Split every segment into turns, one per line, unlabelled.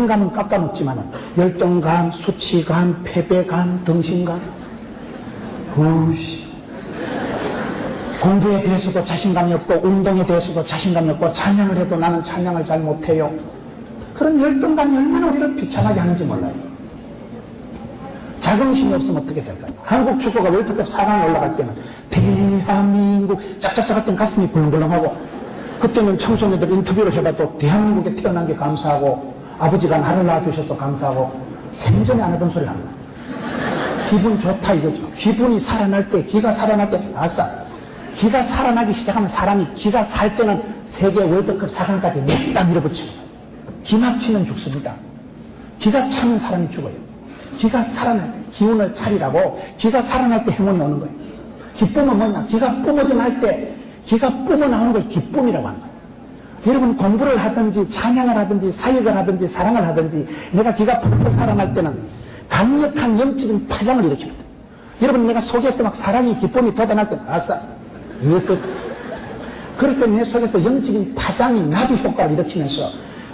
감은 깎아먹지만은 열등감, 수치감, 패배감, 등신감. 공부에 대해서도 자신감이 없고 운동에 대해서도 자신감이 없고 찬양을 해도 나는 찬양을 잘 못해요. 그런 열등감이 얼마나 우리를 비참하게 하는지 몰라요. 자긍심이 없으면 어떻게 될까요? 한국 축구가 월드컵 4강에 올라갈 때는 대한민국 짝짝짝 할 땐 가슴이 불렁불렁하고, 그때는 청소년들 인터뷰를 해봐도 대한민국에 태어난 게 감사하고 아버지가 나를 낳아주셔서 감사하고 생전에 안 하던 소리를 하는 거예요. 기분 좋다 이거죠. 기분이 살아날 때, 기가 살아날 때, 아싸. 기가 살아나기 시작하면 사람이 기가 살 때는 세계 월드컵 4강까지 냅다 밀어붙이는 거예요. 기 막히면 죽습니다. 기가 차면 사람이 죽어요. 기가 살아날 때, 기운을 차리라고, 기가 살아날 때 행운이 오는 거예요. 기쁨은 뭐냐? 기가 뿜어져날 때, 기가 뿜어나오는 걸 기쁨이라고 하는 거예요. 여러분 공부를 하든지 찬양을 하든지 사역을 하든지 사랑을 하든지 내가 기가 푹푹 살아날 때는 강력한 영적인 파장을 일으킵니다. 여러분 내가 속에서 막 사랑이 기쁨이 돋아날 때는 아싸 이것 그럴 때 내 속에서 영적인 파장이 나비 효과를 일으키면서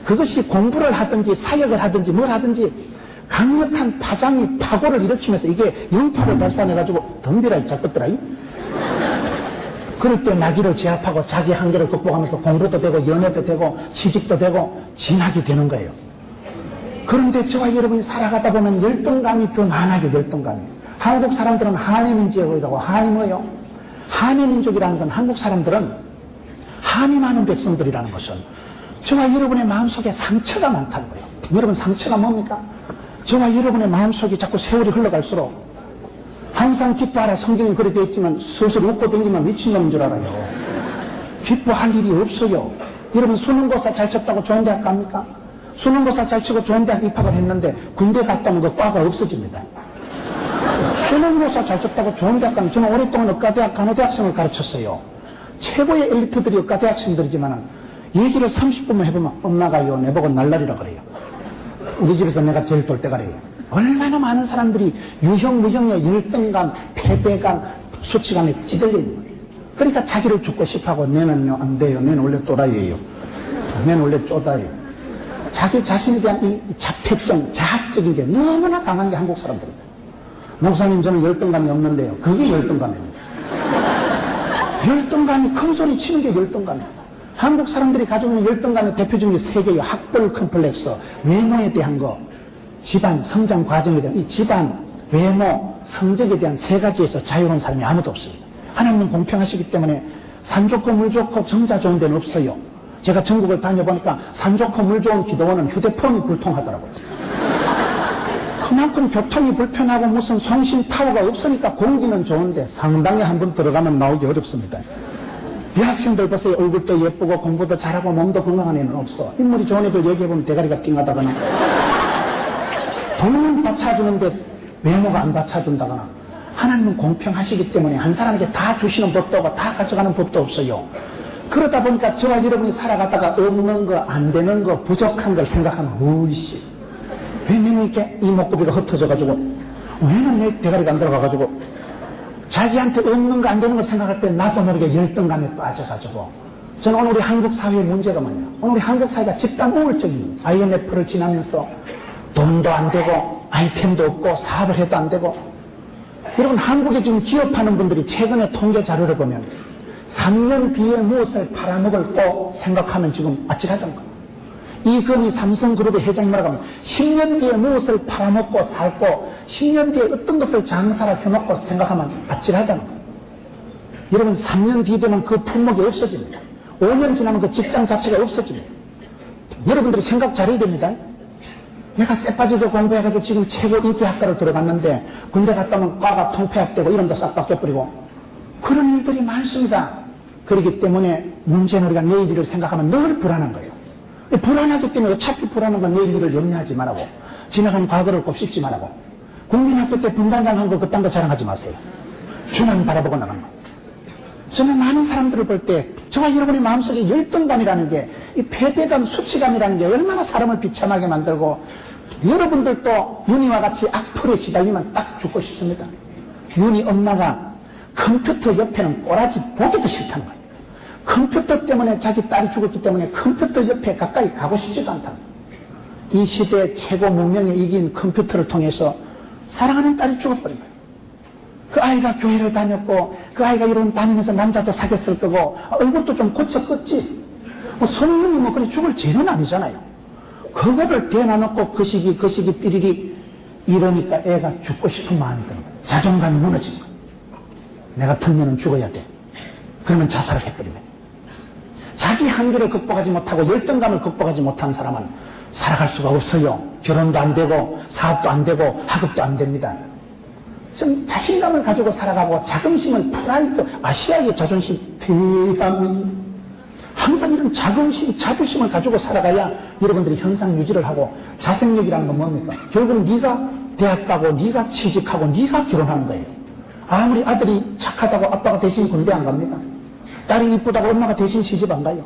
그것이 공부를 하든지 사역을 하든지 뭘 하든지 강력한 파장이 파고를 일으키면서 이게 영파를 발산해가지고 덤비라 이 작것들아. 그럴 때 마귀를 제압하고 자기 한계를 극복하면서 공부도 되고 연애도 되고 취직도 되고 진학이 되는 거예요. 그런데 저와 여러분이 살아가다 보면 열등감이 더 많아요. 열등감이. 한국 사람들은 한해민족이라고. 한이 뭐예요? 한해민족이라는 건 한국 사람들은 한이 많은 백성들이라는 것은 저와 여러분의 마음속에 상처가 많다는 거예요. 여러분 상처가 뭡니까? 저와 여러분의 마음속에 자꾸 세월이 흘러갈수록 항상 기뻐하라 성경에 그렇게 되어 있지만 슬슬 웃고 댕기면 미친놈인 줄 알아요. 기뻐할 일이 없어요. 여러분 수능고사 잘 쳤다고 좋은 대학 갑니까? 수능고사 잘 치고 좋은 대학 입학을 했는데 군대 갔다 오면 그 과가 없어집니다. 수능고사 잘 쳤다고 좋은 대학 가면 저는 오랫동안 의과대학 간호대학생을 가르쳤어요. 최고의 엘리트들이 의과대학생들이지만 얘기를 30분만 해보면 엄마가요 내보고 날라리라 그래요. 우리 집에서 내가 제일 똘대가래요. 얼마나 많은 사람들이 유형 무형의 열등감, 패배감, 수치감에 찌들려 있는 거예요. 그러니까 자기를 죽고 싶어하고 내는요 안 돼요. 내는 원래 또라이예요. 내는 원래 쪼다예요. 자기 자신에 대한 이 자폐증, 자학적인 게 너무나 강한 게 한국 사람들입니다. 목사님 저는 열등감이 없는데요. 그게 열등감입니다. 열등감이 큰 소리 치는 게 열등감이에요. 한국 사람들이 가지고 있는 열등감의 대표적인 게 세 개예요. 학벌 컴플렉스, 외모에 대한 거, 집안 성장 과정에 대한 이 집안, 외모, 성적에 대한 세 가지에서 자유로운 사람이 아무도 없습니다. 하나님은 공평하시기 때문에 산 좋고 물 좋고 정자 좋은 데는 없어요. 제가 전국을 다녀보니까 산 좋고 물 좋은 기도원은 휴대폰이 불통하더라고요. 그만큼 교통이 불편하고 무슨 송신타워가 없으니까 공기는 좋은데 상당히 한번 들어가면 나오기 어렵습니다. 대학생들 보세요. 얼굴도 예쁘고 공부도 잘하고 몸도 건강한 애는 없어. 인물이 좋은 애들 얘기해보면 대가리가 띵하다거나 돈은 받쳐주는데 외모가 안 받쳐준다거나. 하나님은 공평하시기 때문에 한 사람에게 다 주시는 법도 없고 다 가져가는 법도 없어요. 그러다 보니까 저와 여러분이 살아가다가 없는 거, 안 되는 거, 부족한 걸 생각하면 으이씨 왜 내는 이렇게 이목구비가 흩어져가지고 왜는 내 대가리가 안 들어가가지고 자기한테 없는 거 안 되는 걸 생각할 때 나도 모르게 열등감에 빠져가지고 저는 오늘 우리 한국 사회의 문제가 뭐냐, 오늘 우리 한국 사회가 집단 우울증입니다. IMF를 지나면서 돈도 안 되고 아이템도 없고 사업을 해도 안 되고. 여러분 한국에 지금 기업하는 분들이 최근에 통계 자료를 보면 3년 뒤에 무엇을 팔아먹을 거 생각하면 지금 아찔하던 거예요. 이건희 삼성그룹의 회장이 뭐라고 하면 10년 뒤에 무엇을 팔아먹고 살고 10년 뒤에 어떤 것을 장사를 해먹고 생각하면 아찔하다는 거예요. 여러분 3년 뒤 되면 그 품목이 없어집니다. 5년 지나면 그 직장 자체가 없어집니다. 여러분들이 생각 잘해야 됩니다. 내가 쎄빠지게 공부해가지고 지금 최고 인기 학과를 들어갔는데 군대 갔다 오면 과가 통폐합되고 이름도 싹 바뀌어버리고 그런 일들이 많습니다. 그렇기 때문에 문제는 우리가 내일 일을 생각하면 늘 불안한 거예요. 불안하기 때문에 어차피 불안한 건 내일 일을 염려하지 말라고, 지나간 과거를 곱씹지 말라고, 국민학교 때 분단장 한 거 그딴 거 자랑하지 마세요. 주만 바라보고 나가는 거. 저는 많은 사람들을 볼 때 저와 여러분의 마음속에 열등감이라는 게, 이 패배감, 수치감이라는 게 얼마나 사람을 비참하게 만들고, 여러분들도 윤희와 같이 악플에 시달리면 딱 죽고 싶습니다. 윤희 엄마가 컴퓨터 옆에는 꼬라지 보기도 싫다는 거예요. 컴퓨터 때문에 자기 딸이 죽었기 때문에 컴퓨터 옆에 가까이 가고 싶지도 않다는 거예요. 이 시대 최고 문명에 이긴 컴퓨터를 통해서 사랑하는 딸이 죽어버린 거예요. 그 아이가 교회를 다녔고 그 아이가 이런 다니면서 남자도 사귀었을 거고 얼굴도 좀 고쳤겠지. 뭐 성령이 뭐 그래 죽을 죄는 아니잖아요. 그거를 대놔놓고 그 시기 삐리리 이러니까 애가 죽고 싶은 마음이 드는 거예요. 자존감이 무너진 거예요. 내 같은 년은 죽어야 돼. 그러면 자살을 해버리면 자기 한계를 극복하지 못하고 열등감을 극복하지 못한 사람은 살아갈 수가 없어요. 결혼도 안 되고 사업도 안 되고 학업도 안 됩니다. 좀 자신감을 가지고 살아가고 자긍심을 프라이드, 아시아의 자존심, 대한민국 항상 이런 자긍심, 자부심을 가지고 살아가야 여러분들이 현상 유지를 하고 자생력이라는 건 뭡니까? 결국은 네가 대학 가고 네가 취직하고 네가 결혼하는 거예요. 아무리 아들이 착하다고 아빠가 대신 군대 안 갑니까? 딸이 이쁘다고 엄마가 대신 시집 안 가요.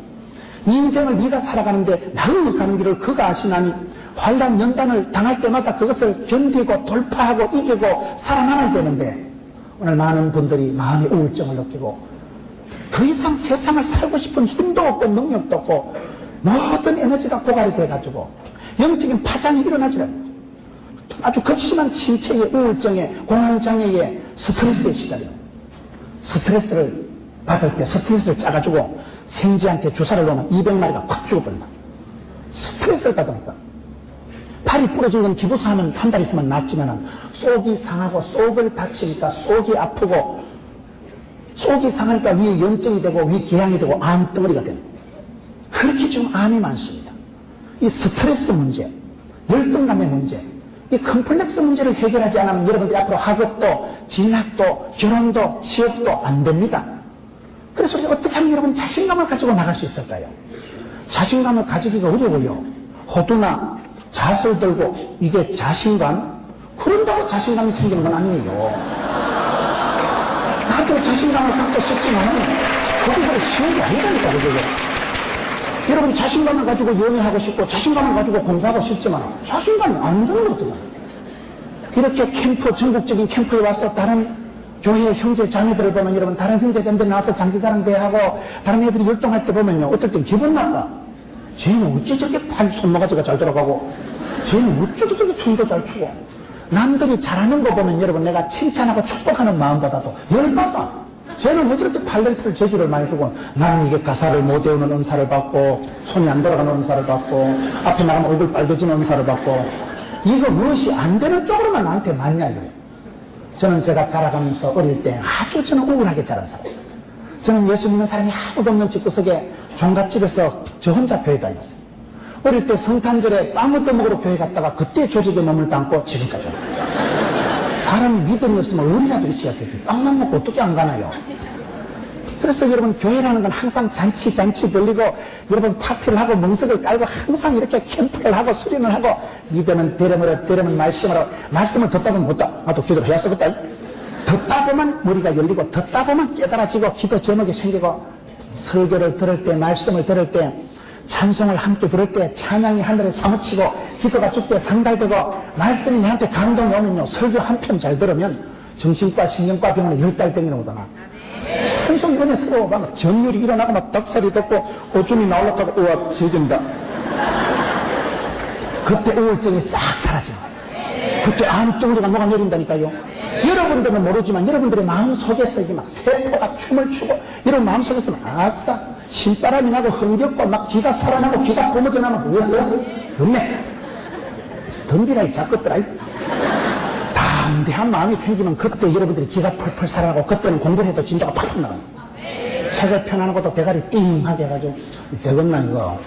인생을 네가 살아가는데 낭흑하는 길을 그가 아시나니 환난 연단을 당할 때마다 그것을 견디고 돌파하고 이기고 살아남아야 되는데 오늘 많은 분들이 마음의 우울증을 느끼고 더 이상 세상을 살고 싶은 힘도 없고 능력도 없고 모든 에너지가 고갈이 돼가지고 영적인 파장이 일어나지 않아요. 아주 극심한 신체의 우울증에 공황장애에 스트레스에 시달려요. 스트레스를 받을 때 스트레스를 짜가지고 생쥐한테 주사를 놓으면 200마리가 콱 죽어버린다. 스트레스를 받으니까 팔이 부러진 건 기부스 하면 한 달 있으면 낫지만은 속이 상하고 속을 다치니까 속이 아프고 속이 상하니까 위에 염증이 되고 위에 궤양이 되고 암덩어리가 되는 그렇게 지금 암이 많습니다. 이 스트레스 문제, 열등감의 문제, 이 컴플렉스 문제를 해결하지 않으면 여러분들이 앞으로 학업도 진학도 결혼도 취업도 안 됩니다. 그래서 우리가 어떻게 하면 여러분 자신감을 가지고 나갈 수 있을까요? 자신감을 가지기가 어려워요. 호두나 잣을 들고 이게 자신감? 그런다고 자신감이 생기는 건 아니에요. 나도 자신감을 갖고 싶지만 그게 그렇게 쉬운 게 아니라니까. 그게. 여러분 자신감을 가지고 연애하고 싶고 자신감을 가지고 공부하고 싶지만 자신감이 안 드는 것도 많아요. 이렇게 캠프, 전국적인 캠프에 와서 다른 교회 형제 자매들을 보면 여러분 다른 형제 자매들 나와서 장기자랑 대회하고 다른 애들이 활동할 때 보면요 어떨 땐 기분 나빠. 쟤는 어째 저렇게 팔 손모가지가 잘 돌아가고 쟤는 어째 저렇게 춤도 잘 추고 남들이 잘하는 거 보면 여러분 내가 칭찬하고 축복하는 마음보다도 열받아. 쟤는 왜 저렇게 탤런트를 재주를 많이 주고 나는 이게 가사를 못 외우는 은사를 받고 손이 안 돌아가는 은사를 받고 앞에 나가면 얼굴 빨개지는 은사를 받고 이거 무엇이 안 되는 쪽으로만 나한테 맞냐 이거예요. 저는 제가 자라가면서 어릴 때 아주 저는 우울하게 자란 사람이에요. 저는 예수 믿는 사람이 아무도 없는 집구석에 종갓집에서 저 혼자 교회 다녔어요. 어릴 때 성탄절에 빵 얻어먹으러 교회 갔다가 그때 조직에 몸을 담고 지금까지 와요. 사람이 믿음이 없으면 의리라도 있어야 되지. 빵만 먹고 어떻게 안 가나요? 그래서 여러분 교회라는 건 항상 잔치 돌리고 여러분 파티를 하고 멍석을 깔고 항상 이렇게 캠프를 하고 수련을 하고 믿음은 되려면 말씀을 듣다 보면 못다. 나도 기도를 해야 쓰겠다. 듣다 보면 머리가 열리고 듣다 보면 깨달아지고 기도 제목이 생기고 설교를 들을 때 말씀을 들을 때 찬송을 함께 부를 때 찬양이 하늘에 사무치고 기도가 죽게 상달되고 말씀이 나한테 감동이 오면요 설교 한 편 잘 들으면 정신과 신경과 병원에 10달 땡기는 거다. 찬송 이러면 서로 막 전율이 일어나고 막 덕살이 돋고 오줌이 나올라가고 우와 즐긴다. 그때 우울증이 싹 사라진다. 그때 암덩어리가 녹아내린다니까요. 여러분들은 모르지만 여러분들의 마음속에서 이게 막 세포가 춤을 추고 여러분 마음속에서 막 아싸 신바람이 나고 흥겹고 막 기가 살아나고 기가 뿜어져 나면 뭐야? 없네. 덤비라 이 작것들아. 담대한 마음이 생기면 그때 여러분들이 기가 펄펄 살아나고 그때는 공부를 해도 진도가 팍팍 나가요. 책을 펴나는 것도 대가리 띵하게 해가지고 되겠나 이거.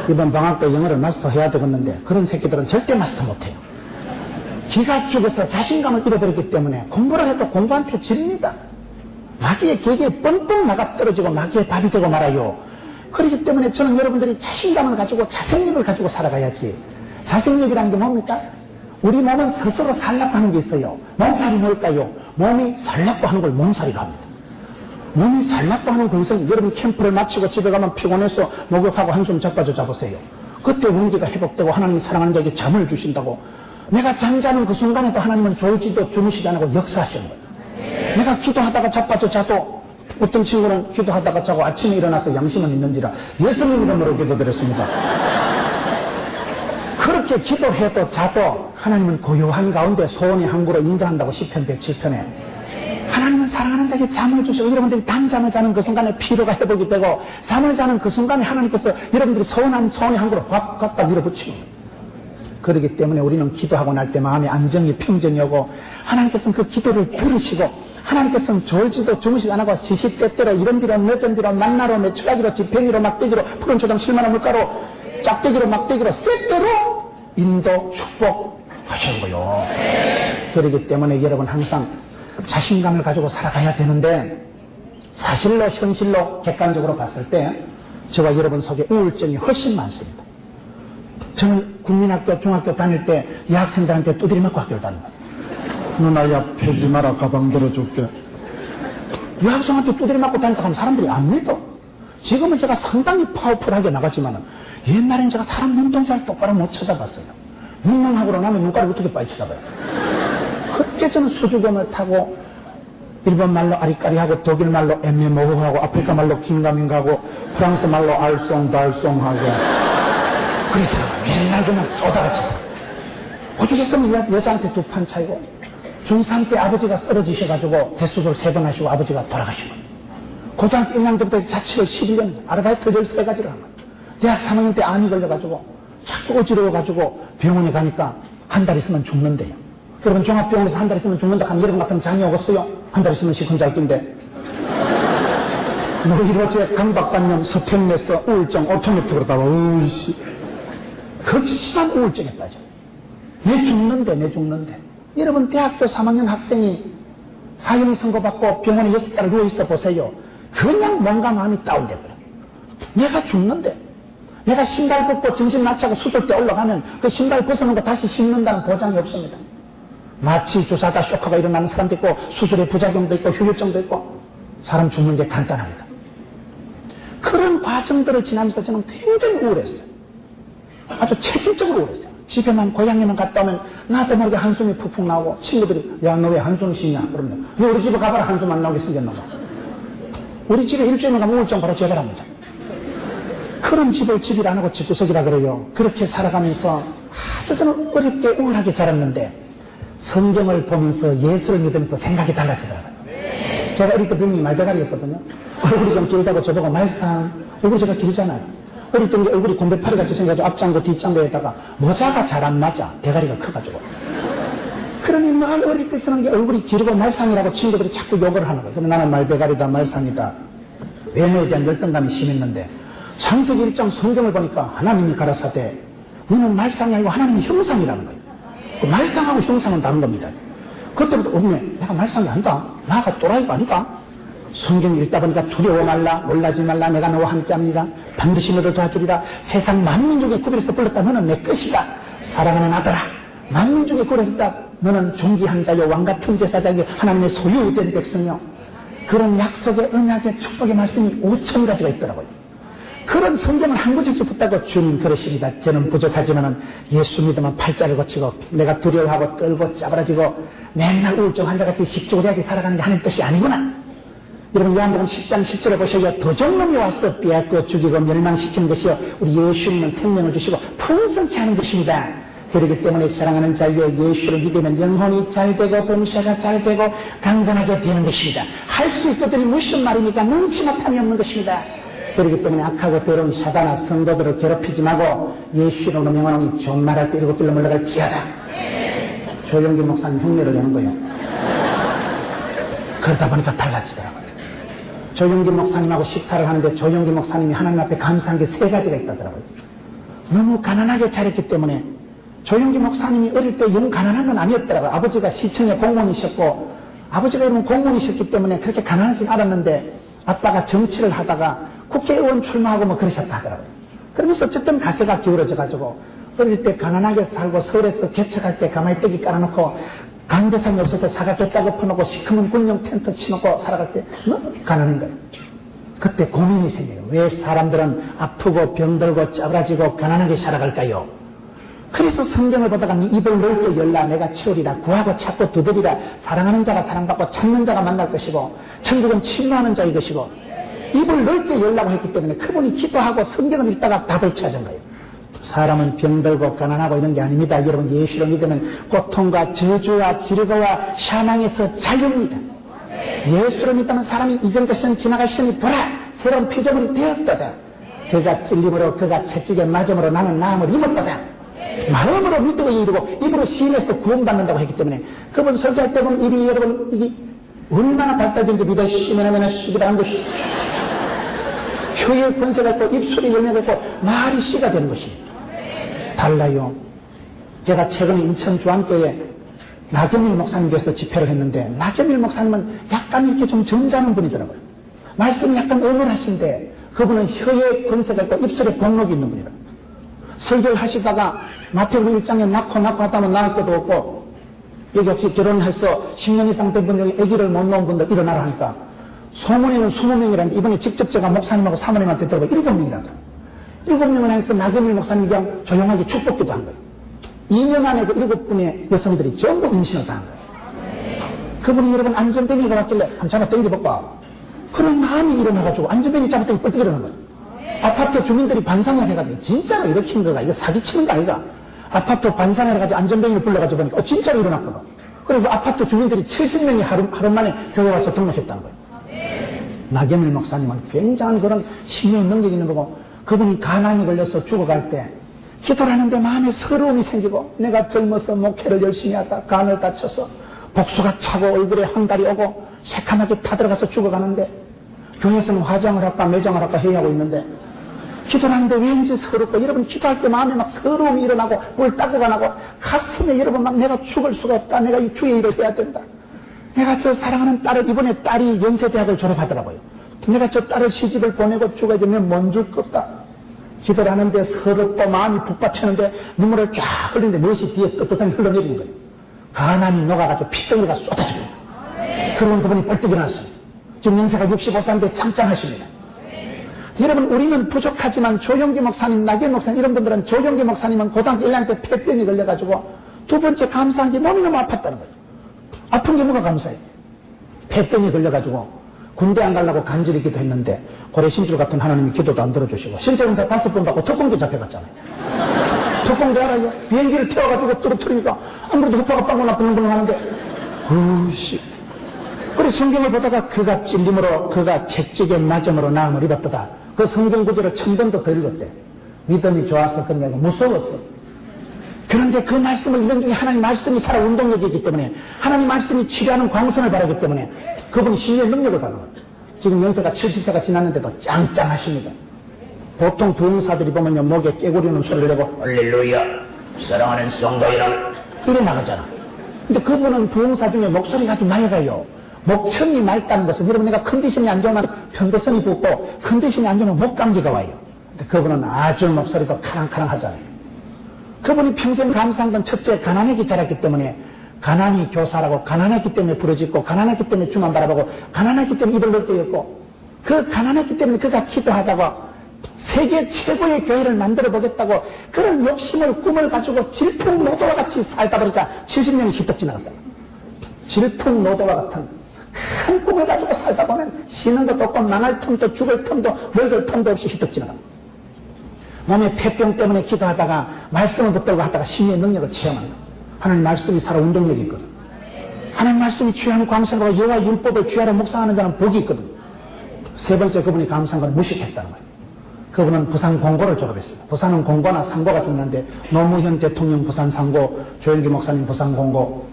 이번 방학 때 영어를 마스터해야 되겠는데 그런 새끼들은 절대 마스터 못해요. 기가 죽어서 자신감을 잃어버렸기 때문에 공부를 해도 공부한테 집니다. 마귀의 계기에 뻥뻥 나가 떨어지고 마귀의 밥이 되고 말아요. 그렇기 때문에 저는 여러분들이 자신감을 가지고 자생력을 가지고 살아가야지. 자생력이라는 게 뭡니까? 우리 몸은 스스로 살라고 하는 게 있어요. 몸살이 뭘까요? 몸이 살라고 하는 걸 몸살이라 합니다. 몸이 살라고 하는 근성, 여러분 캠프를 마치고 집에 가면 피곤해서 목욕하고 한숨 자빠져 자보세요. 그때 운기가 회복되고 하나님이 사랑하는 자에게 잠을 주신다고. 내가 잠자는 그 순간에도 하나님은 졸지도 주무시지 않고 역사하시는 거예요. 내가 기도하다가 자빠져 자도 어떤 친구는 기도하다가 자고 아침에 일어나서 양심은 있는지라 예수님 이름으로 기도드렸습니다. 그렇게 기도해도 자도 하나님은 고요한 가운데 소원의 항구로 인도한다고 시편 107편에. 하나님은 사랑하는 자에게 잠을 주시고 여러분들이 단잠을 자는 그 순간에 피로가 회복이 되고 잠을 자는 그 순간에 하나님께서 여러분들이 소원한 소원의 항구로 확 갖다 밀어붙이는 거예요. 그렇기 때문에 우리는 기도하고 날 때 마음의 안정이 평정이 오고 하나님께서는 그 기도를 들으시고 하나님께서는 졸지도 주무시지 않고 시시때때로 이른비로 늦은비로 만나로 메추라기로 지팽이로 막대기로 푸른 초장 실만한 물가로 짝대기로 막대기로 쇳대로 인도 축복하시는 거예요. 그렇기 때문에 여러분 항상 자신감을 가지고 살아가야 되는데 사실로 현실로 객관적으로 봤을 때 저와 여러분 속에 우울증이 훨씬 많습니다. 저는 국민학교 중학교 다닐 때 여학생들한테 두드려 맞고 학교를 다닌 거예요. 누나야 펴지 마라 가방 들어줄게. 여학생한테 두드려 맞고 다녔다 하면 사람들이 안 믿어. 지금은 제가 상당히 파워풀하게 나가지만 옛날엔 제가 사람 눈동자를 똑바로 못 쳐다봤어요. 운명하고 나면 눈가를 어떻게 빨리 쳐다봐요. 그렇게 저는 수줍음을 타고 일본 말로 아리까리하고 독일 말로 애매모호하고 아프리카 말로 긴가민가하고 프랑스 말로 알쏭달쏭하고 그래서 맨날 그냥 쏟아가지. 오죽했으면 여자한테 2판 차이고 중3 때 아버지가 쓰러지셔가지고 대수술 3번 하시고 아버지가 돌아가시고 고등학교 1학년 때부터 자취를 11년 아르바이트 13가지를 한 거예요. 대학 3학년 때 암이 걸려가지고 자꾸 어지러워가지고 병원에 가니까 한 달 있으면 죽는데요. 여러분 종합병원에서 한 달 있으면 죽는다 하면 여러분 같으면 잠이 오겠어요? 한 달 있으면 시큰잘낀데 노이로제 강박관념 서편내서 우울증 오토매틱 그러다가 으이씨 극심한 우울증에 빠져. 내 죽는데 여러분 대학교 3학년 학생이 사형 선고받고 병원에 6달을 누워있어 보세요. 그냥 뭔가 마음이 다운돼버려. 내가 죽는데 내가 신발 벗고 정신 나차고 수술대 올라가면 그 신발 벗어놓은 거 다시 신는다는 보장이 없습니다. 마취 주사다 쇼크가 일어나는 사람도 있고 수술의 부작용도 있고 후유증도 있고 사람 죽는 게 간단합니다. 그런 과정들을 지나면서 저는 굉장히 우울했어요. 아주 체질적으로 우울했어요. 집에만 고향에만 갔다 오면 나도 모르게 한숨이 푹푹 나오고 친구들이 야 너 왜 한숨 쉬냐 그러면 너 우리 집에 가봐라 한숨 안 나오게 생겼나 봐. 우리 집에 일주일만 가면 우울증 바로 재발합니다. 그런 집을 집이라 안 하고 집구석이라 그래요. 그렇게 살아가면서 아주 저는 어렵게 우울하게 자랐는데 성경을 보면서 예수를 믿으면서 생각이 달라지더라고요. 제가 어릴 때 별명이 말대가리였거든요. 얼굴이 좀 길다고 저보고 말상 얼굴이 제가 길잖아요. 어릴 때 얼굴이 곰배파리 같이 생겨가지고 앞장구 뒷장구에다가 모자가 잘 안 맞아. 대가리가 커가지고. 그러니 막 어릴 때 저는 얼굴이 길고 말상이라고 친구들이 자꾸 욕을 하는 거예요. 그럼 나는 말대가리다 말상이다. 외모에 대한 열등감이 심했는데 창세기 1장 성경을 보니까 하나님이 가라사대 너는 말상이 아니고 하나님의 형상이라는 거예요. 그 말상하고 형상은 다른 겁니다. 그때부터 없네. 내가 말상이 아니다. 나가 또라이가 아니다. 성경 읽다 보니까 두려워 말라 놀라지 말라 내가 너와 함께합니다. 반드시 너를 도와주리라. 세상 만민 중에 구별해서 불렀다. 너는 내 것이다. 사랑하는 아들아 만민 중에 구별했다. 너는 존귀한 자여 왕같은 제사장이 하나님의 소유된 백성이요. 그런 약속의 언약의 축복의 말씀이 5,000가지가 있더라고요. 그런 성경을 한 구절씩 붙다고 주님 그러십니다. 저는 부족하지만은 예수 믿으면 팔자를 고치고 내가 두려워하고 떨고 짜부라지고 맨날 우울증 환자같이 식조리하게 살아가는 게 하나님 뜻이 아니구나. 여러분 요한복음 10장 10절에 보셔요. 도적놈이 와서 빼앗고 죽이고 멸망시키는 것이요 우리 예수님은 생명을 주시고 풍성케 하는 것입니다. 그렇기 때문에 사랑하는 자여 예수를 믿으면 영혼이 잘되고 봉사가 잘되고 강건하게 되는 것입니다. 할 수 있거든요. 무슨 말입니까? 능치 못함이 없는 것입니다. 그렇기 때문에 악하고 더러운 사단아 성도들을 괴롭히지 말고 예수 이름으로 명하노니 좋은 말할 때 7길로 물러갈지어다. 조용기 목사님 흉내를 내는 거예요. 그러다 보니까 달라지더라고요. 조용기 목사님하고 식사를 하는데 조용기 목사님이 하나님 앞에 감사한 게 3가지가 있다더라고요. 너무 가난하게 자랐기 때문에 조용기 목사님이 어릴 때 영 가난한 건 아니었더라고요. 아버지가 시청에 공무원이셨고 아버지가 이런 공무원이셨기 때문에 그렇게 가난하진 않았는데 아빠가 정치를 하다가 국회의원 출마하고 뭐 그러셨다 하더라고요. 그러면서 어쨌든 가세가 기울어져가지고 어릴 때 가난하게 살고 서울에서 개척할 때 가마에 떡이 깔아놓고 강대상이 없어서 사과 개짝 엎어놓고 시커먼 군용 텐트 치놓고 살아갈 때 너무 가난한 거예요. 그때 고민이 생겨요. 왜 사람들은 아프고 병들고 짜부라지고 가난하게 살아갈까요? 그래서 성경을 보다가 네 입을 넓게 열라 내가 채우리라. 구하고 찾고 두드리라. 사랑하는 자가 사랑받고 찾는 자가 만날 것이고 천국은 침노하는 자의 것이고 입을 넓게 열라고 했기 때문에 그분이 기도하고 성경을 읽다가 답을 찾은 거예요. 사람은 병들고 가난하고 이런 게 아닙니다. 여러분 예수를 믿으면 고통과 저주와 질거와 사망에서 자유입니다. 예수를 믿으면 사람이 이전 것은 지나가시니 보라 새로운 피조물이 되었도다. 그가 찔림으로 그가 채찍에 맞음으로 나는 나음을 입었도다. 마음으로 믿고 이르고 입으로 시인해서 구원받는다고 했기 때문에 그분 설교할 때 보면 입이 여러분 이게 얼마나 발달된지 믿으시면 시기라는 것이 혀에 권세가 있고 입술에 열매가 있고 말이 씨가 되는 것입니다. 달라요. 제가 최근에 인천 주안교회 나경일 목사님께서 집회를 했는데 나경일 목사님은 약간 이렇게 좀 점잖은 분이더라고요. 말씀이 약간 어눌하신데 그분은 혀에 권세가 있고 입술에 권록이 있는 분이라. 설교를 하시다가 마태복음 1장에 낳고 하다면 낳을 것도 없고 여기 혹시 결혼해서 10년 이상 된 분 중에 아기를 못 낳은 분들 일어나라 하니까 소문에는 20명이라는데 이번에 직접 제가 목사님하고 사모님한테 들어봐 7명이라더라고요. 7명을 해서 나경일 목사님이 그냥 조용하게 축복기도 한 거예요. 2년 안에 그 7분의 여성들이 전부 임신을 다 한 거예요. 그분이 여러분 안전뱅이가 왔길래 한번 잡아 당겨볼까? 그런 마음이 일어나가지고 안전뱅이 잡아 당겨 뻘떡 일어난 거예요. 아파트 주민들이 반상을 해가지고 진짜로 일으킨 거가 이거 사기치는 거 아이가? 아파트 반상을 해가지고 안전뱅이를 불러가지고 보니까 진짜로 일어났거든. 그리고 아파트 주민들이 70명이 하루 만에 교회 와서 등록했다는 거예요. 나경일 목사님은 굉장한 그런 신의 능력이 있는 거고 그분이 간암이 걸려서 죽어갈 때 기도를 하는데 마음에 서러움이 생기고 내가 젊어서 목회를 열심히 하다 간을 다쳐서 복수가 차고 얼굴에 황달이 오고 새카맣게 타들어가서 죽어가는데 교회에서는 화장을 할까 매장을 할까 회의하고 있는데 기도를 하는데 왠지 서럽고 여러분 기도할 때 마음에 막 서러움이 일어나고 꿀따구가 나고 가슴에 여러분 막 내가 죽을 수가 없다. 내가 이 주의 일을 해야 된다. 내가 저 사랑하는 딸을 이번에 딸이 연세대학을 졸업하더라고요. 내가 저 딸을 시집을 보내고 죽어야 되면 뭔 죽겠다. 기도를 하는데 서럽고 마음이 북받치는데 눈물을 쫙 흘리는데 무엇이 뒤에 떳떳하게 흘러내리는 거예요. 간암이 녹아가지고 피덩이가 쏟아지고 그런 그분이 벌떡 일어났어요. 지금 연세가 65세인데 짱짱하십니다. 여러분 우리는 부족하지만 조용기 목사님, 나경 목사님 이런 분들은 조용기 목사님은 고등학교 1학년 때 폐병이 걸려가지고 두 번째 감사한 게 몸이 너무 아팠다는 거예요. 아픈 게 뭐가 감사해요? 폐병이 걸려가지고 군대 안 가려고 간절히 기도했는데 고래신줄 같은 하나님이 기도도 안 들어주시고 신체검사 5번 받고 특공대 잡혀갔잖아요. 특공대 알아요? 비행기를 태워가지고 떨어뜨리니까 안 그래도 흑화가 빵거나 불렁불렁 하는데 으씨. 그래 성경을 보다가 그가 찔림으로 그가 채찍에 맞음으로 나음을 입었다. 그 성경 구절을 1000번도 더 읽었대. 믿음이 좋아서 그런 게 아니고 무서웠어. 그런데 그 말씀을 읽는 중에 하나님 말씀이 살아 운동력이 있기 때문에 하나님 말씀이 치료하는 광선을 바라기 때문에 그분이 신유의 능력을 받는 거예요. 지금 연세가 70세가 지났는데도 짱짱하십니다. 보통 부흥사들이 보면요 목에 깨구리는 소리를 내고 할렐루야 사랑하는 성도여러분 이래 나가잖아. 근데 그분은 부흥사 중에 목소리가 아주 맑아요. 목청이 맑다는 것은 여러분 내가 컨디션이 안 좋으면 편도선이 붓고 컨디션이 안 좋으면 목감기가 와요. 근데 그분은 아주 목소리도 카랑카랑하잖아요. 그분이 평생 감사한 건 첫째 가난하게 자랐기 때문에 가난이 교사라고 가난했기 때문에 부르짖고 가난했기 때문에 주만 바라보고 가난했기 때문에 입을 넓게였고 그 가난했기 때문에 그가 기도하다가 세계 최고의 교회를 만들어 보겠다고 그런 욕심을 꿈을 가지고 질풍노도와 같이 살다 보니까 70년이 휘떡 지나갔다. 질풍노도와 같은 큰 꿈을 가지고 살다 보면 쉬는 것도 없고 망할 틈도 죽을 틈도 늙을 틈도 없이 휘떡 지나간다. 몸에 폐병 때문에 기도하다가 말씀을 붙들고 하다가 신의 능력을 체험한다. 하나님 말씀이 살아 운동력이 있거든. 하나님 말씀이 취하는 광선으로 여호와 율법을 취하러 묵상하는 자는 복이 있거든. 세 번째 그분이 감사한 건 무식했다는 거예요. 그분은 부산 공고를 졸업했습니다. 부산은 공고나 상고가 중요한데 노무현 대통령 부산 상고, 조영기 목사님 부산 공고.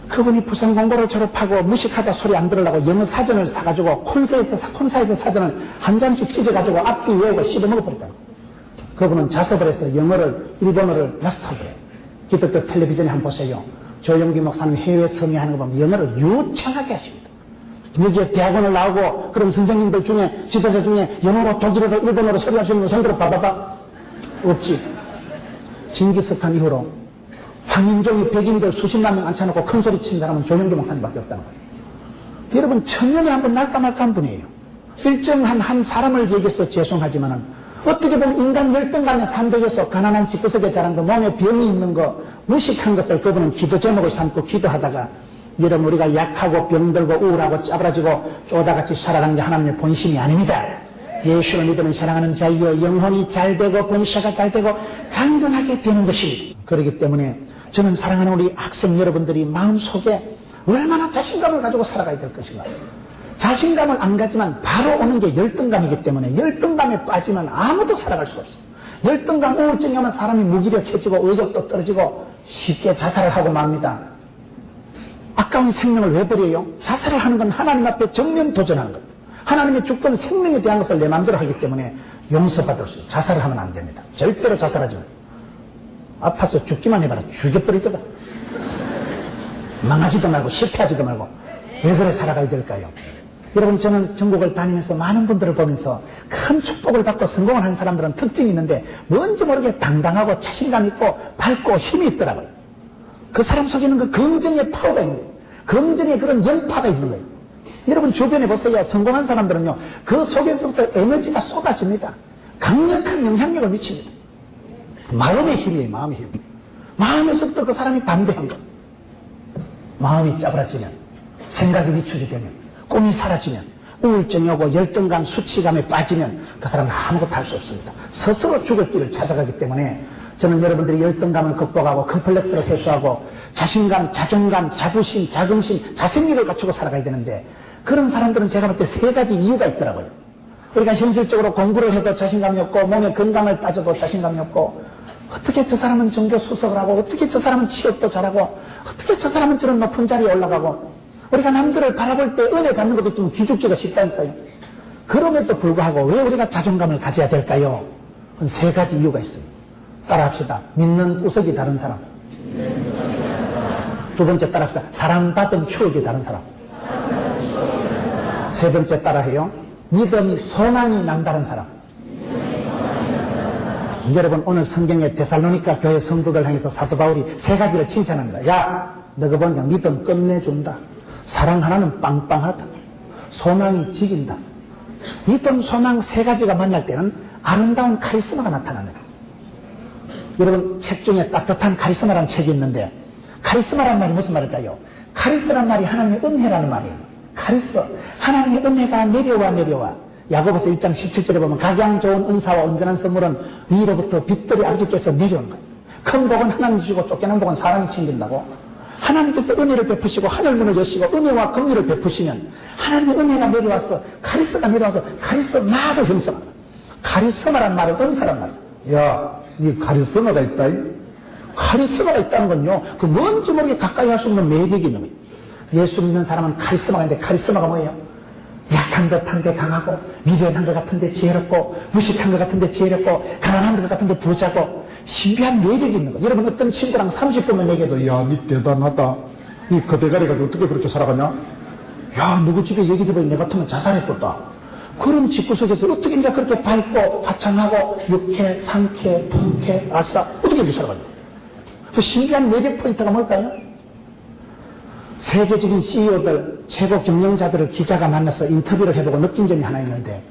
그분이 부산 공고를 졸업하고 무식하다 소리 안 들으려고 영어 사전을 사가지고 콘사에서 사전을 한 장씩 찢어가지고 앞뒤 외우고 씹어먹어버렸다. 그분은 자습을 해서 영어를 일본어를 마스터해요. 기독교 텔레비전에 한번 보세요. 조영기 목사님 해외 성의하는 거 보면 영어를 유창하게 하십니다. 여기에 대학원을 나오고 그런 선생님들 중에 지도자 중에 영어로 독일어로 일본어로 소리할 수 있는 손들어 봐봐봐. 없지. 징기스칸 이후로 황인종이 백인들 수십만 명 앉혀놓고 큰 소리 친 사람은 조영기 목사님밖에 없다는 거예요. 여러분 천년에 한번 날까 말까한 분이에요. 일정한 한 사람을 얘기해서 죄송하지만은 어떻게 보면 인간 열등감의 3대여서 가난한 집구석에 자란 거, 몸에 병이 있는 거, 무식한 것을 그분은 기도 제목을 삼고 기도하다가 여러분 우리가 약하고 병들고 우울하고 짜부라지고 쪼다같이 살아가는 게 하나님의 본심이 아닙니다. 예수를 믿으면 사랑하는 자이여 영혼이 잘되고 봉사가 잘되고 강건하게 되는 것입니다. 그렇기 때문에 저는 사랑하는 우리 학생 여러분들이 마음속에 얼마나 자신감을 가지고 살아가야 될 것인가. 자신감은 안 가지만 바로 오는 게 열등감이기 때문에 열등감에 빠지면 아무도 살아갈 수가 없어요. 열등감 우울증이 오면 사람이 무기력해지고 의욕도 떨어지고 쉽게 자살을 하고 맙니다. 아까운 생명을 왜 버려요? 자살을 하는 건 하나님 앞에 정면 도전하는 거예요. 하나님의 주권 생명에 대한 것을 내 마음대로 하기 때문에 용서받을 수 있어요. 자살을 하면 안 됩니다. 절대로 자살하지 마세요. 아파서 죽기만 해봐라. 죽여버릴 거다. 망하지도 말고 실패하지도 말고 왜 그래 살아가야 될까요? 여러분, 저는 전국을 다니면서 많은 분들을 보면서 큰 축복을 받고 성공을 한 사람들은 특징이 있는데 뭔지 모르게 당당하고 자신감 있고 밝고 힘이 있더라고요. 그 사람 속에는 그 긍정의 파워가 있는 거예요. 긍정의 그런 연파가 있는 거예요. 여러분 주변에 보세요. 성공한 사람들은요, 그 속에서부터 에너지가 쏟아집니다. 강력한 영향력을 미칩니다. 마음의 힘이에요. 마음의 힘. 마음에서부터 그 사람이 담대한 거예요. 마음이 짜부라지면, 생각이 위축이 되면, 꿈이 사라지면, 우울증이 오고 열등감, 수치감에 빠지면 그 사람은 아무것도 할 수 없습니다. 스스로 죽을 길을 찾아가기 때문에 저는 여러분들이 열등감을 극복하고 컴플렉스를 해소하고 자신감, 자존감, 자부심, 자긍심, 자생력을 갖추고 살아가야 되는데 그런 사람들은 제가 볼 때 세 가지 이유가 있더라고요. 우리가 현실적으로 공부를 해도 자신감이 없고 몸의 건강을 따져도 자신감이 없고 어떻게 저 사람은 종교 수석을 하고 어떻게 저 사람은 취업도 잘하고 어떻게 저 사람은 저런 높은 자리에 올라가고 우리가 남들을 바라볼 때 은혜 받는 것도 좀 기죽기가 쉽다니까요. 그럼에도 불구하고 왜 우리가 자존감을 가져야 될까요? 그건 세 가지 이유가 있습니다. 따라합시다. 믿는 구석이 다른 사람. 두 번째 따라합시다. 사랑받은 추억이 다른 사람. 세 번째 따라해요. 믿음이 소망이 남다른 사람. 여러분, 오늘 성경에 데살로니가 교회 성도들 향해서 사도 바울이 세 가지를 칭찬합니다. 야, 너가 보니까 믿음 끝내준다. 사랑 하나는 빵빵하다. 소망이 지긴다. 믿음, 소망 세 가지가 만날 때는 아름다운 카리스마가 나타납니다. 여러분, 책 중에 따뜻한 카리스마라는 책이 있는데 카리스마란 말이 무슨 말일까요? 카리스란 말이 하나님의 은혜라는 말이에요. 카리스, 하나님의 은혜가 내려와 야고보서 1장 17절에 보면 각양 좋은 은사와 온전한 선물은 위로부터 빛들이 아버지께서 내려온 거예요. 큰 복은 하나님 주시고 쫓겨난 복은 사람이 챙긴다고. 하나님께서 은혜를 베푸시고 하늘문을 여시고 은혜와 긍휼을 베푸시면 하나님의 은혜가 내려와서 카리스가 내려와서 카리스마를 형성합니다. 카리스마란 말은 은사란 말이에요. 야, 이 카리스마가 있다. 카리스마가 있다는 건요, 그 뭔지 모르게 가까이 할 수 없는 매력이 있는 거예요. 예수 믿는 사람은 카리스마가 있는데 카리스마가 뭐예요? 약한 듯한데 강하고 미련한 것 같은데 지혜롭고 무식한 것 같은데 지혜롭고 가난한 것 같은데 부자고 신비한 매력이 있는 거예요. 여러분, 어떤 친구랑 30분만 얘기해도 야, 니 대단하다. 니 그 대가리 가지고 어떻게 그렇게 살아가냐? 야, 누구 집에 얘기 들어보니 내 같으면 자살했겠다. 그런 집구석에서 어떻게 네가 그렇게 밝고 화창하고 유쾌, 상쾌, 통쾌, 아싸 어떻게 이렇게 살아가냐? 그 신비한 매력 포인트가 뭘까요? 세계적인 CEO들, 최고 경영자들을 기자가 만나서 인터뷰를 해보고 느낀 점이 하나 있는데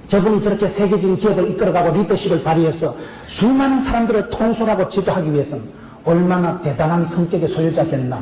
저분이 저렇게 세계적인 기업을 이끌어가고 리더십을 발휘해서 수많은 사람들을 통솔하고 지도하기 위해서는 얼마나 대단한 성격의 소유자겠나.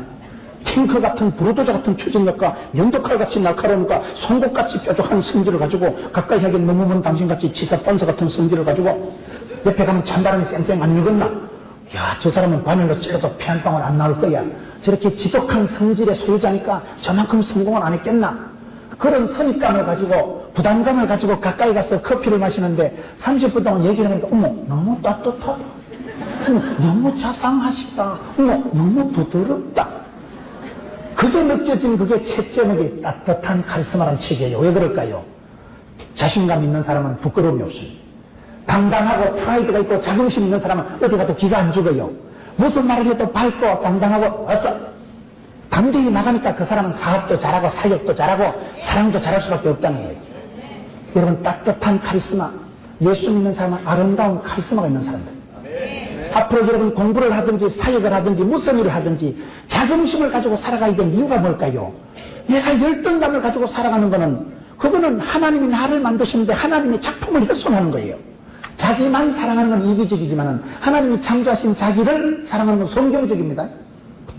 탱크 같은 브루도자 같은 추진력과 면도칼같이 날카로움과 송곳같이 뾰족한 성질을 가지고 가까이 하기엔 너무 먼 당신같이 치사 번서 같은 성질을 가지고 옆에 가면 찬바람이 쌩쌩 안 읽었나? 야, 저 사람은 바늘로 찔러도 피 한 방울 안 나올 거야. 저렇게 지독한 성질의 소유자니까 저만큼 성공을 안 했겠나? 그런 선입감을 가지고 부담감을 가지고 가까이 가서 커피를 마시는데 30분 동안 얘기를 하니까 어머, 너무 따뜻하다. 어머, 너무 자상하시다. 어머, 너무 부드럽다. 그게 느껴진 그게 책 제목이 따뜻한 카리스마라는 책이에요. 왜 그럴까요? 자신감 있는 사람은 부끄러움이 없습니다. 당당하고 프라이드가 있고 자긍심 있는 사람은 어디 가도 기가 안 죽어요. 무슨 말을 해도 밝고 당당하고 와서 담대히 나가니까 그 사람은 사업도 잘하고 사역도 잘하고 사랑도 잘할 수밖에 없다는 거예요. 여러분, 따뜻한 카리스마, 예수 믿는 사람은 아름다운 카리스마가 있는 사람들. 앞으로 여러분 공부를 하든지 사역을 하든지 무슨 일을 하든지 자긍심을 가지고 살아가야 될 이유가 뭘까요? 내가 열등감을 가지고 살아가는 거는 그거는 하나님이 나를 만드시는데 하나님의 작품을 훼손하는 거예요. 자기만 사랑하는 건 이기적이지만 하나님이 창조하신 자기를 사랑하는 건 성경적입니다.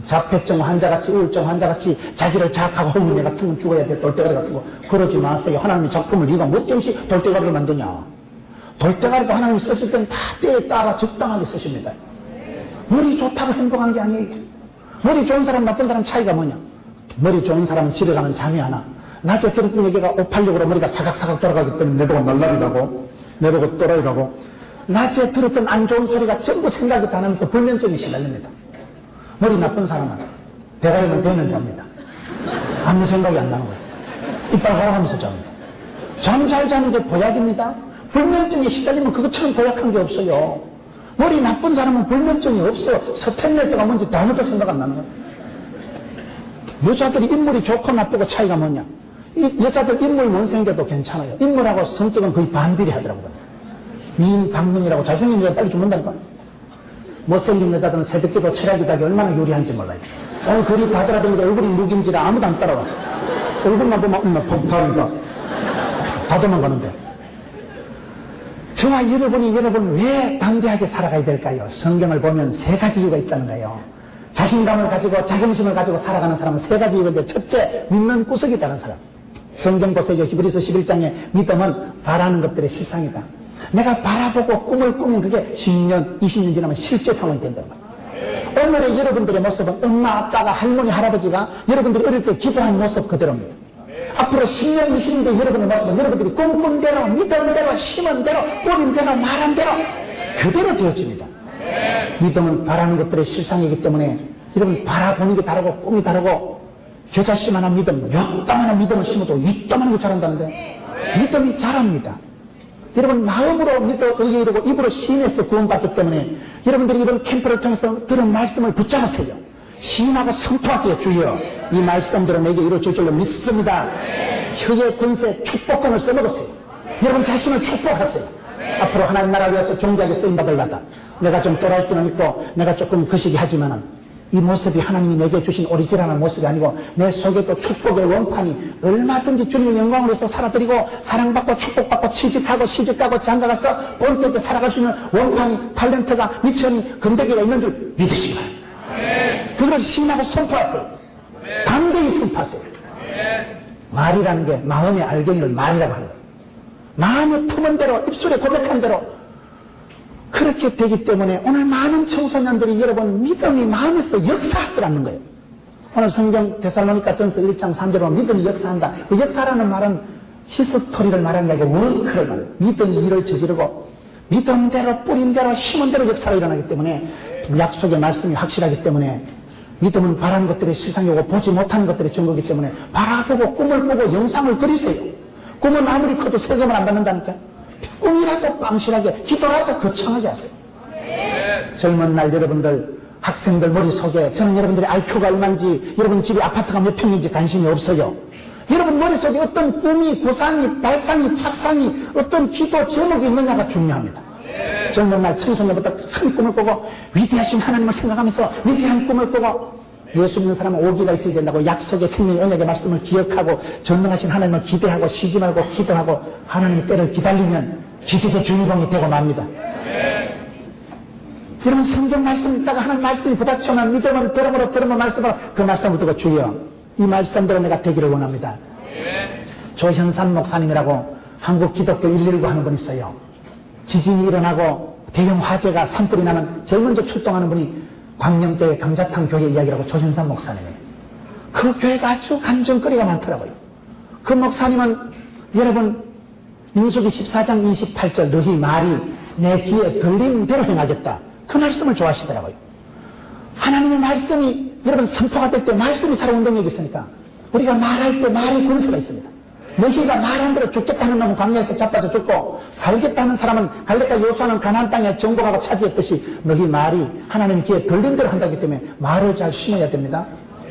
자폐증 환자같이 우울증 환자같이 자기를 자학하고 허무내 같은 건 죽어야 돼. 돌대가리 같은 거. 그러지 마세요. 하나님의 작품을 네가 뭐 때문에 돌대가리를 만드냐. 돌대가리도 하나님이 썼을 때는 다 때에 따라 적당하게 쓰십니다. 머리 좋다고 행복한 게 아니에요. 머리 좋은 사람 나쁜 사람 차이가 뭐냐. 머리 좋은 사람은 집에 가면 잠이 안 와. 낮에 들었던 얘기가 586으로 머리가 사각사각 돌아가기 때문에 내보고 날라리라고, 내보고 또라이라고. 낮에 들었던 안 좋은 소리가 전부 생각이 다 나면서 불면증이 시달립니다. 머리 나쁜 사람은 대가리만 대면 잡니다. 아무 생각이 안 나는 거예요. 이빨 갈아가면서 잡니다. 잠 잘 자는 게 보약입니다. 불면증에 시달리면 그것처럼 보약한 게 없어요. 머리 나쁜 사람은 불면증이 없어. 스테인레스가 뭔지 다음부터 생각 안 나는 거예요. 여자들이 인물이 좋고 나쁘고 차이가 뭐냐. 이 여자들 인물 못생겨도 괜찮아요. 인물하고 성격은 거의 반비례하더라고요. 미인 방명이라고 잘생긴 여자 빨리 죽는다니까. 못생긴 여자들은 새벽기도 철학이 하기 얼마나 유리한지 몰라요. 오늘 글이 다 돌아다니는데 얼굴이 무긴지라 아무도 안 따라와. 얼굴만 보면 엄마 폭탄이다. 다 도망가는데. 저와 여러분 왜 담대하게 살아가야 될까요? 성경을 보면 세 가지 이유가 있다는 거예요. 자신감을 가지고 자긍심을 가지고 살아가는 사람은 세 가지 이유인데, 첫째, 믿는 구석이 있다는 사람. 성경 보세요. 히브리서 11장에 믿음은 바라는 것들의 실상이다. 내가 바라보고 꿈을 꾸면 그게 10년, 20년 지나면 실제 상황이 된다는 거예요. 오늘의 여러분들의 모습은 엄마, 아빠가, 할머니, 할아버지가 여러분들이 어릴 때 기도한 모습 그대로입니다. 앞으로 10년, 20년 뒤 여러분의 모습은 여러분들이 꿈꾼 대로, 믿은 대로, 심은 대로, 뿌린 대로, 말한 대로 그대로 되어집니다. 믿음은 바라는 것들의 실상이기 때문에 여러분 바라보는 게 다르고 꿈이 다르고, 겨자씨만한 믿음, 요따만한 믿음을 심어도 이따만한 거 자란다는데 믿음이 자랍니다. 여러분 마음으로 믿어 의에 이르고 입으로 시인해서 구원받기 때문에 여러분들이 이번 캠프를 통해서 들은 말씀을 붙잡으세요. 시인하고 선포하세요. 주여, 이 말씀들은 내게 이루어질 줄로 믿습니다. 혀의 권세 축복권을 써먹으세요. 여러분 자신을 축복하세요. 앞으로 하나님 나라를 위해서 존귀하게 쓰임받으려다 내가 좀 또라이 끼는 있고 내가 조금 거시기 하지만은 이 모습이 하나님이 내게 주신 오리지널한 모습이 아니고 내 속에 또 축복의 원판이 얼마든지 주님의 영광을 위해서 살아드리고 사랑받고 축복받고 취직하고 시집가고 장가가서 본때에 살아갈 수 있는 원판이, 탤런트가, 미천이, 금대기가 있는 줄 믿으시기 바랍니다. 그걸 시인하고 선포하세요. 담대히 선포하세요. 말이라는 게 마음의 알갱이를 말이라고 하는 거예요. 마음에 품은 대로, 입술에 고백한 대로 그렇게 되기 때문에 오늘 많은 청소년들이 여러분 믿음이 마음에서 역사하지 않는 거예요. 오늘 성경 데살로니가 전서 1장 3절에 보면 믿음이 역사한다. 그 역사라는 말은 히스토리를 말하는 게 아니고 워크를 말해요. 믿음이 일을 저지르고 믿음대로 뿌린 대로 힘은 대로 역사가 일어나기 때문에 약속의 말씀이 확실하기 때문에 믿음은 바라는 것들의 실상이고 보지 못하는 것들의 증거이기 때문에 바라보고 꿈을 꾸고 영상을 그리세요. 꿈은 아무리 커도 세금을 안 받는다니까. 꿈이라도 빵실하게, 기도라도 거창하게 하세요. 젊은 날 여러분들, 학생들 머릿속에 저는 여러분들의 IQ가 얼마인지, 여러분 집에 아파트가 몇 평인지 관심이 없어요. 여러분 머릿속에 어떤 꿈이, 구상이, 발상이, 착상이, 어떤 기도 제목이 있느냐가 중요합니다. 젊은 날 청소년보다 큰 꿈을 꾸고 위대하신 하나님을 생각하면서 위대한 꿈을 꾸고, 예수 믿는 사람은 오기가 있어야 된다고 약속의 생명의 언약의 말씀을 기억하고 전능하신 하나님을 기대하고 쉬지 말고 기도하고 하나님의 때를 기다리면 기적의 주인공이 되고 맙니다. 여러분 성경 말씀 읽다가 하나님 말씀이 부닥쳐오면 믿음은 들음으로 말씀으로 그 말씀을 듣고 주여, 이 말씀대로 내가 되기를 원합니다. 조현산 목사님이라고 한국 기독교 119 하는 분 있어요. 지진이 일어나고 대형 화재가 산불이 나면 제일 먼저 출동하는 분이 광명교회 감자탕 교회 이야기라고 조현산 목사님이에요. 그 교회가 아주 간증거리가 많더라고요. 그 목사님은 여러분 민수기 14장 28절 너희 말이 내 귀에 들리는 대로 행하겠다, 그 말씀을 좋아하시더라고요. 하나님의 말씀이 여러분 선포가 될 때 말씀이 살아온 능력이 있으니까 우리가 말할 때 말의 권세가 있습니다. 너희가 말한 대로 죽겠다는 놈은 광야에서 자빠져 죽고 살겠다는 사람은 갈렙과 여호수아는 가나안 땅에 정복하고 차지했듯이 너희 말이 하나님 귀에 들린 대로 한다기 때문에 말을 잘 심어야 됩니다.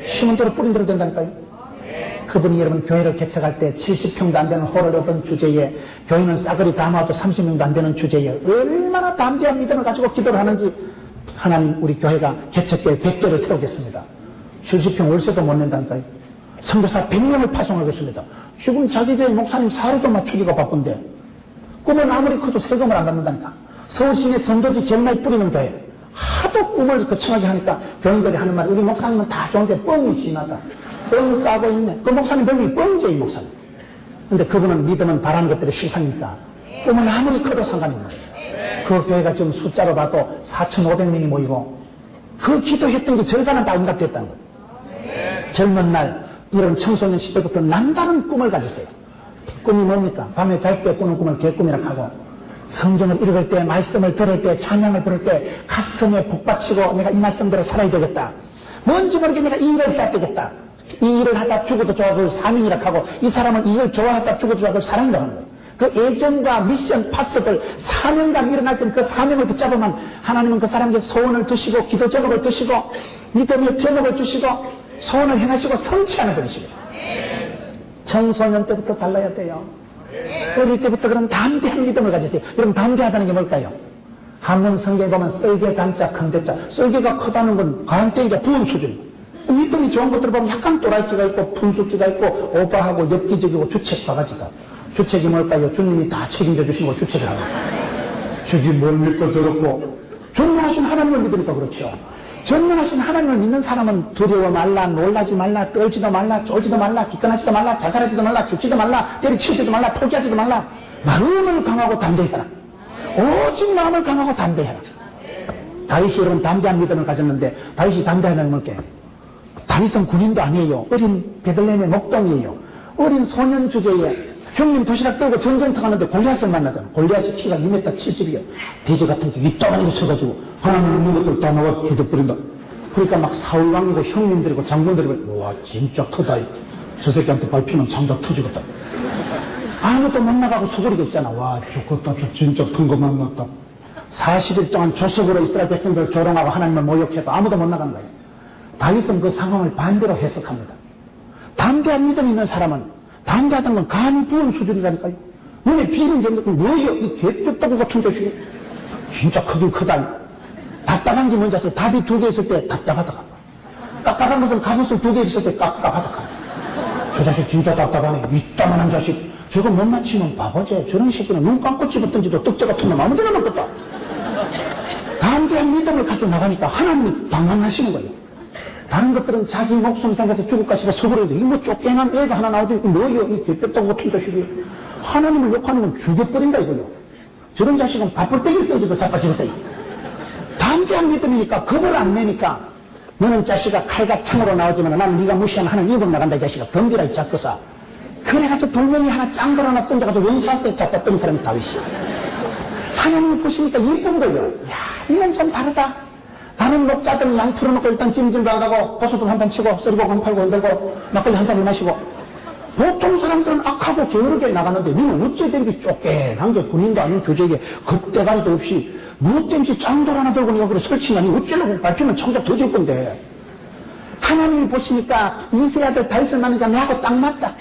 심은 대로 뿌린 대로 된다니까요. 그분이 여러분 교회를 개척할 때 70평도 안 되는 홀을 얻은 주제에, 교회는 싸그리 담아도 30명도 안 되는 주제에 얼마나 담대한 믿음을 가지고 기도를 하는지, 하나님 우리 교회가 개척교회 100개를 세우겠습니다. 70평 월세도 못 낸다니까요. 선교사 100명을 파송하겠습니다. 지금 자기 교회 목사님 사례도 맞추기가 바쁜데 꿈은 아무리 커도 세금을 안 받는다니까. 서울시내 전도지 제일 많이 뿌리는 교회, 하도 꿈을 거창하게 하니까 병들이 하는 말이 우리 목사님은 다 좋은데 뻥이 심하다. 뻥 까고 있네. 그 목사님 별명이 뻥제 이 목사님. 근데 그분은 믿으면 바라는 것들이 실상이니까 꿈은 아무리 커도 상관이 없는 거예요. 그 교회가 지금 숫자로 봐도 4,500명이 모이고 그 기도했던 게 절반은 다 응답됐다는 거예요. 젊은 날 이런 청소년 시절부터 남다른 꿈을 가졌어요. 꿈이 뭡니까? 밤에 잘 때 꾸는 꿈을 개꿈이라고 하고 성경을 읽을 때, 말씀을 들을 때, 찬양을 부를 때 가슴에 복받치고 내가 이 말씀대로 살아야 되겠다. 뭔지 모르게 내가 이 일을 해야 되겠다. 이 일을 하다 죽어도 좋아 그걸 사명이라고 하고 이 사람은 이 일을 좋아하다 죽어도 좋아 그걸 사랑이라고 하는 거예요. 그 애정과 미션, 파습을 사명감이 일어날 때는 그 사명을 붙잡으면 하나님은 그 사람에게 소원을 두시고 기도 제목을 두시고 믿음의 제목을 주시고 소원을 행하시고 성취하는 분이십니다. 청소년 때부터 달라야 돼요. 어릴 때부터 그런 담대한 믿음을 가지세요. 여러분 담대하다는 게 뭘까요? 한문 성경에 보면 썰개 담자 큰 대자 썰개가 크다는 건 가양떼기가 부은 수준. 믿음이 좋은 것들을 보면 약간 또라이끼가 있고 분수끼가 있고 오버하고 엽기적이고 주책 바가지가. 주책이 뭘까요? 주님이 다 책임져 주시는 거 주책이라고. 저기 뭘 믿고 저렇고 전능하신 하나님을 믿으니까 그렇죠. 전능하신 하나님을 믿는 사람은 두려워 말라, 놀라지 말라, 떨지도 말라, 쫄지도 말라, 기권하지도 말라, 자살하지도 말라, 죽지도 말라, 때리치지도 말라, 포기하지도 말라. 마음을 강하고 담대해라. 오직 마음을 강하고 담대해라. 다윗이 여러분 담대한 믿음을 가졌는데 다윗이 담대하다는 뭘게? 다윗은 군인도 아니에요. 어린 베들레헴의 목동이에요. 어린 소년 주제에 형님 도시락 들고 전쟁터 가는데 골리앗을 만나잖아. 골리앗이 키가 2m 70이야. 돼지 같은 게 이따만하게 서가지고 하나님 있는 것들 다 나와 죽여버린다. 그러니까 막 사울왕이고 형님들이고 장군들이고 와 진짜 크다. 저 새끼한테 밟히면 장작 터지겠다. 아무도 못 나가고 소고리가 있잖아. 와 죽겠다. 저 진짜 큰 거 만났다. 40일 동안 조석으로 이스라엘 백성들을 조롱하고 하나님을 모욕해도 아무도 못 나간 거예요. 다윗은 그 상황을 반대로 해석합니다. 담대한 믿음 있는 사람은 담대하다는 건 간이 부은 수준이라니까요. 눈에 비는 게 없는 뭐예요? 이 개뼈다구 같은 자식이. 진짜 크긴 크다. 답답한 게 뭔지 아세요? 답이 2개 있을 때 답답하다. 깝깝한 것은 갑옷을 2개 있을 때 깝깝하다. 저 자식 진짜 답답하네. 이따만한 자식. 저거 못 맞히면 바보지. 저런 새끼는 눈 감고 집었던지도 떡대 같은 놈 아무데나 먹겠다. 담대한 믿음을 가지고 나가니까 하나님이 당황하시는 거예요. 다른 것들은 자기 목숨 생겨서 죽을까 싶어 서그러는데 이거 쫓겨난 애가 하나 나오더니 뭐예요? 이 개뼈다구 같은 자식이. 하나님을 욕하는 건 죽여버린다 이거요. 저런 자식은 바쁠때기를 떼어줘도 자빠지겠다. 담대한 믿음이니까 겁을 안 내니까 너는 자식아 칼과 창으로 나오지만 나는 네가 무시하는 하나님 입으로 나간다 이 자식아. 덤비라 이 작거사. 그래가지고 돌멩이 하나 짱돌 하나 던져가지고 원샷에 잡았던 사람이 다윗이야. 하나님을 보시니까 이쁜 거예요. 야 이건 좀 다르다. 다른 목자들은 양 풀어놓고 일단 찜질방가고 고소도 한판 치고 썰고 공팔고 흔들고 막걸리 한 잔을 마시고 보통 사람들은 악하고 게으르게 나가는데 너는 어째 된 게 쫓겨난 게 군인도 아닌 주제에 겁대가리도 없이 무엇땜시 짱돌 하나 들고 니가 그래 설치나니 어쩌려고 밟히면 청자 터질 건데 하나님이 보시니까 이세 아들 다윗을 만나니까 내하고 딱 맞다.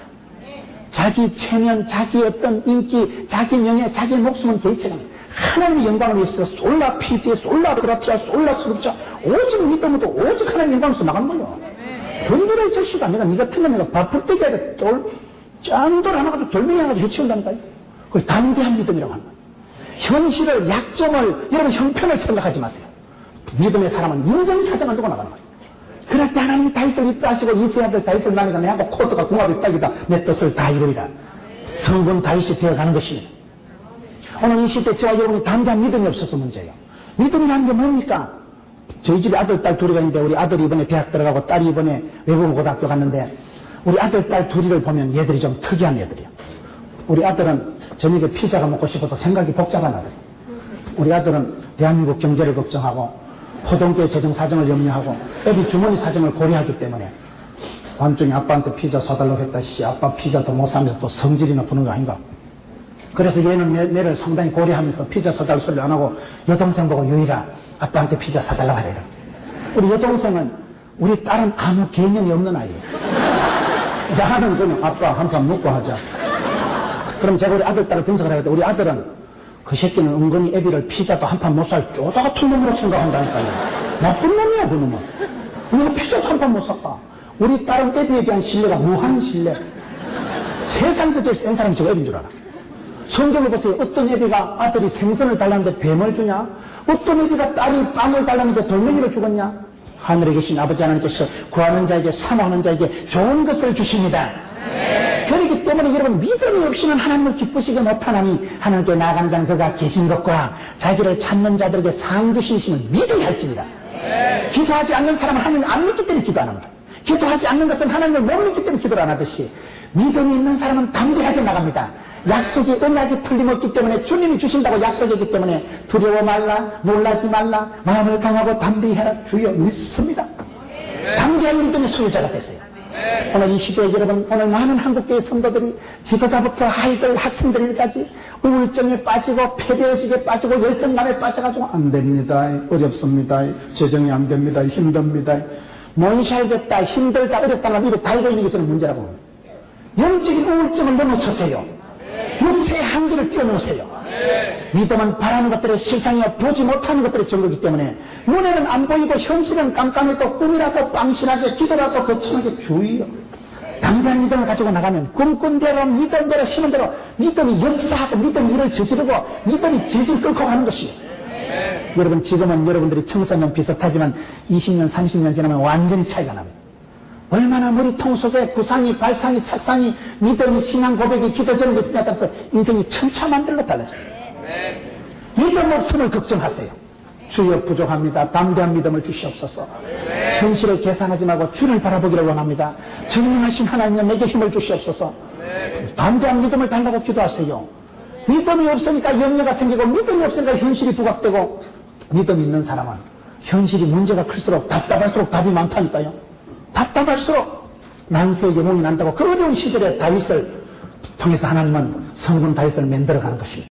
자기 체면, 자기 어떤 인기, 자기 명예, 자기 목숨은 개의치가 하나님의 영광을 위해서 솔라 피디에 솔라 그라치아 솔라 스럽자 오직 믿음으로 오직 하나님의 영광을 위해서 나가는 거예요. 덤벼라 이 자식아. 내가 니 같으면 내가 바쁠때기 아니라 짠돌 하나 가지고 돌멩이 하나 가지고 해치운다니까요. 그걸 담대한 믿음이라고 하는 거예요. 현실을 약점을 여러분 형편을 생각하지 마세요. 믿음의 사람은 인정사정을 두고 나가는 거예요. 그럴 때 하나님이 다윗을 이끌하시고 이세 아들 다윗을 낳으니까 내하고 코드가 궁합이 딱이다. 내 뜻을 다 이루리라. 성분 다윗이 되어가는 것입니다. 오늘 이 시대 저와 여러분이 담대한 믿음이 없어서 문제예요. 믿음이라는 게 뭡니까? 저희 집에 아들, 딸 둘이가 있는데 우리 아들이 이번에 대학 들어가고 딸이 이번에 외국 고등학교 갔는데 우리 아들, 딸 둘이를 보면 얘들이 좀 특이한 애들이에요. 우리 아들은 저녁에 피자가 먹고 싶어도 생각이 복잡한 아들. 우리 아들은 대한민국 경제를 걱정하고 포동교회 재정 사정을 염려하고 애비 주머니 사정을 고려하기 때문에 밤중에 아빠한테 피자 사달라고 했다. 씨, 아빠 피자도 못 사면서 또 성질이나 부는 거 아닌가? 그래서 얘는 내를 상당히 고려하면서 피자 사달 소리를 안 하고 여동생 보고 유일아 아빠한테 피자 사달라고 하래요. 우리 여동생은 우리 딸은 아무 개념이 없는 아이예요. 야는 그냥 아빠 한 판 먹고 하자. 그럼 제가 우리 아들 딸을 분석을 해야 돼. 우리 아들은 그 새끼는 은근히 애비를 피자도 한 판 못 살 쪼다 같은 놈으로 생각한다니까요. 나쁜 놈이야 그 놈은. 왜 피자도 한 판 못 살까? 우리 딸은 애비에 대한 신뢰가 무한 신뢰. 세상에서 제일 센 사람이 저 애비인 줄 알아. 성경을 보세요. 어떤 애비가 아들이 생선을 달라는데 뱀을 주냐? 어떤 애비가 딸이 빵을 달라는데 돌멩이를 주겠냐? 하늘에 계신 아버지 하나님께서 구하는 자에게 사모하는 자에게 좋은 것을 주십니다. 그렇기 때문에 여러분 믿음이 없이는 하나님을 기쁘시게 못하나니 하나님께 나아가는 자는 그가 계신 것과 자기를 찾는 자들에게 상 주시심을 믿어야 할지니라. 기도하지 않는 사람은 하나님을 안 믿기 때문에 기도 안 합니다. 기도하지 않는 것은 하나님을 못 믿기 때문에 기도를 안 하듯이 믿음이 있는 사람은 담대하게 나갑니다. 약속이 언약이 틀림없기 때문에 주님이 주신다고 약속이기 때문에 두려워 말라, 놀라지 말라, 마음을 강하고 담대히 해라. 주여 믿습니다. 담대한 믿음의 소유자가 되세요. 오늘 이 시대에 여러분, 오늘 많은 한국교회 성도들이 지도자부터 아이들, 학생들까지 우울증에 빠지고 패배의식에 빠지고 열등감에 빠져가지고 안 됩니다. 어렵습니다. 재정이 안 됩니다. 힘듭니다. 뭔시 알겠다, 힘들다, 어렵다는 입에 달고 있는 게 저는 문제라고 봅니다. 영적인 우울증을 넘어서세요. 육체의 한계를 뛰어넘으세요. 믿음은 바라는 것들의 실상이요 보지 못하는 것들의 증거이기 때문에 눈에는 안 보이고 현실은 깜깜해도 꿈이라도 빵신하게 기도라도 거창하게 주의요. 당장 믿음을 가지고 나가면 꿈꾼 대로 믿음대로 심은 대로 믿음이 역사하고 믿음이 일을 저지르고 믿음이 질질 끌고 가는 것이에요. 여러분 지금은 여러분들이 청소년 비슷하지만 20년 30년 지나면 완전히 차이가 납니다. 얼마나 머리통 속에 구상이 발상이 착상이 믿음이 신앙 고백이 기도 전에 있으냐에 따라서 인생이 천차만별로 달라져요. 믿음 없음을 걱정하세요. 주여 부족합니다. 담대한 믿음을 주시옵소서. 현실을 계산하지 말고 주를 바라보기를 원합니다. 전능하신 하나님여 내게 힘을 주시옵소서. 담대한 믿음을 달라고 기도하세요. 믿음이 없으니까 염려가 생기고 믿음이 없으니까 현실이 부각되고 믿음 있는 사람은 현실이 문제가 클수록 답답할수록 답이 많다니까요. 답답할수록 난세의 영웅이 난다고 그 어려운 시절에 다윗을 통해서 하나님은 성군 다윗을 만들어가는 것입니다.